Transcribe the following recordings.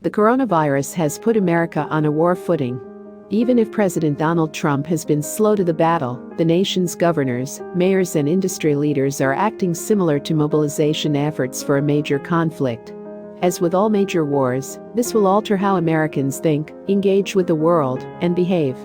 The coronavirus has put America on a war footing. Even if President Donald Trump has been slow to the battle, the nation's governors, mayors and industry leaders are acting similar to mobilization efforts for a major conflict. As with all major wars, this will alter how Americans think, engage with the world, and behave.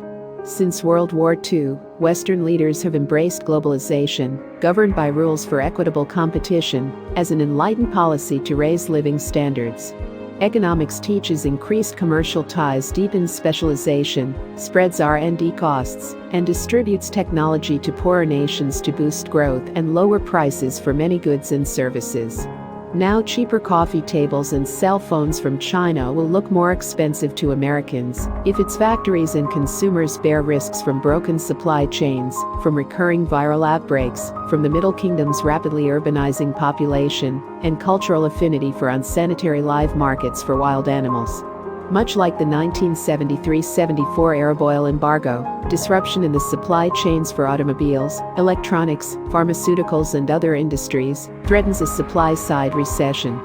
Since World War II, Western leaders have embraced globalization, governed by rules for equitable competition, as an enlightened policy to raise living standards. Economics teaches increased commercial ties deepens specialization, spreads R&D costs, and distributes technology to poorer nations to boost growth and lower prices for many goods and services. Now cheaper coffee tables and cell phones from China will look more expensive to Americans if its factories and consumers bear risks from broken supply chains, from recurring viral outbreaks, from the Middle Kingdom's rapidly urbanizing population, and cultural affinity for unsanitary live markets for wild animals. Much like the 1973-74 Arab oil embargo, disruption in the supply chains for automobiles, electronics, pharmaceuticals and other industries threatens a supply-side recession.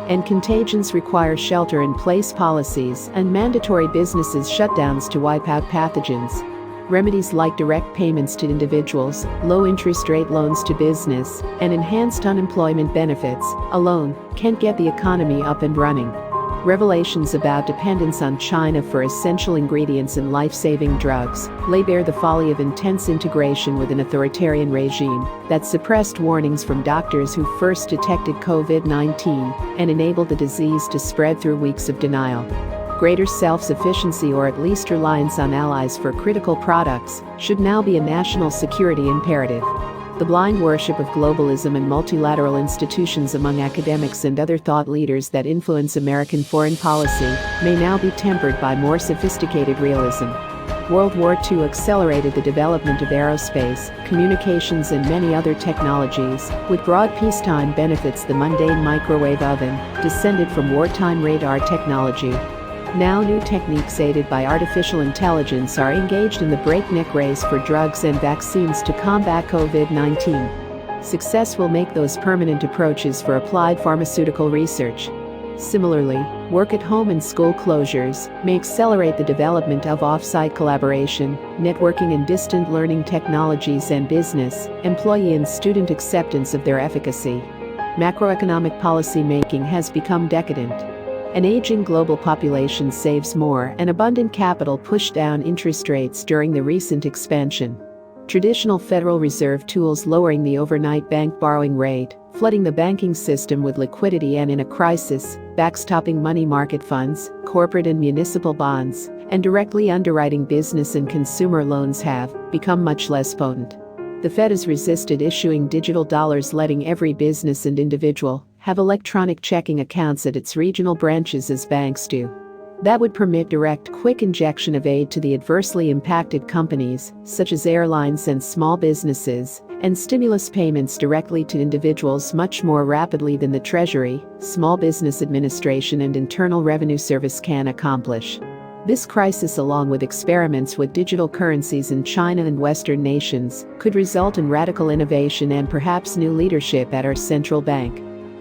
And contagions require shelter-in-place policies and mandatory businesses shutdowns to wipe out pathogens. Remedies like direct payments to individuals, low interest rate loans to business, and enhanced unemployment benefits alone can't get the economy up and running. Revelations about dependence on China for essential ingredients and life-saving drugs lay bare the folly of intense integration with an authoritarian regime that suppressed warnings from doctors who first detected COVID-19 and enabled the disease to spread through weeks of denial. Greater self-sufficiency or at least reliance on allies for critical products should now be a national security imperative. The blind worship of globalism and multilateral institutions among academics and other thought leaders that influence American foreign policy may now be tempered by more sophisticated realism. World War II accelerated the development of aerospace, communications and many other technologies, with broad peacetime benefits. The mundane microwave oven descended from wartime radar technology. Now new techniques aided by artificial intelligence are engaged in the breakneck race for drugs and vaccines to combat COVID-19. Success will make those permanent approaches for applied pharmaceutical research. Similarly, work at home and school closures may accelerate the development of off-site collaboration, networking and distant learning technologies and business, employee and student acceptance of their efficacy. Macroeconomic policy making has become decadent. An aging global population saves more and abundant capital pushed down interest rates during the recent expansion. Traditional Federal Reserve tools lowering the overnight bank borrowing rate, flooding the banking system with liquidity and in a crisis, backstopping money market funds, corporate and municipal bonds, and directly underwriting business and consumer loans have become much less potent. The Fed has resisted issuing digital dollars, letting every business and individual have electronic checking accounts at its regional branches as banks do. That would permit direct, quick injection of aid to the adversely impacted companies, such as airlines and small businesses, and stimulus payments directly to individuals much more rapidly than the Treasury, Small Business Administration and Internal Revenue Service can accomplish. This crisis, along with experiments with digital currencies in China and Western nations, could result in radical innovation and perhaps new leadership at our central bank.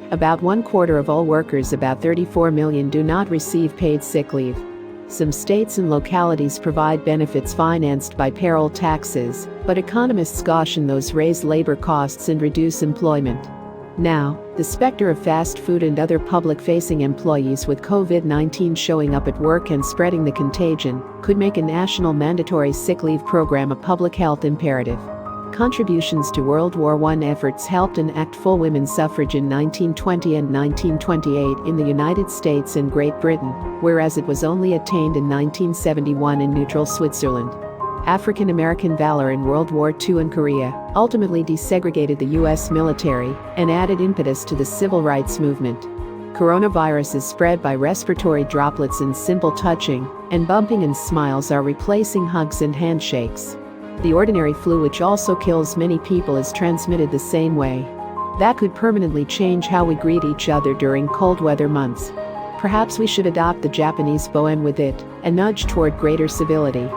About 1/4 of all workers, about 34 million, do not receive paid sick leave. Some states and localities provide benefits financed by payroll taxes, but economists caution those raise labor costs and reduce employment. Now, the specter of fast food and other public-facing employees with COVID-19 showing up at work and spreading the contagion could make a national mandatory sick leave program a public health imperative. Contributions to World War I efforts helped enact full women's suffrage in 1920 and 1928 in the United States and Great Britain, whereas it was only attained in 1971 in neutral Switzerland. African American valor in World War II and Korea ultimately desegregated the U.S. military and added impetus to the civil rights movement. Coronavirus is spread by respiratory droplets, and simple touching and bumping and smiles are replacing hugs and handshakes. The ordinary flu, which also kills many people, is transmitted the same way. That could permanently change how we greet each other during cold weather months. Perhaps we should adopt the Japanese boen with it, a nudge toward greater civility.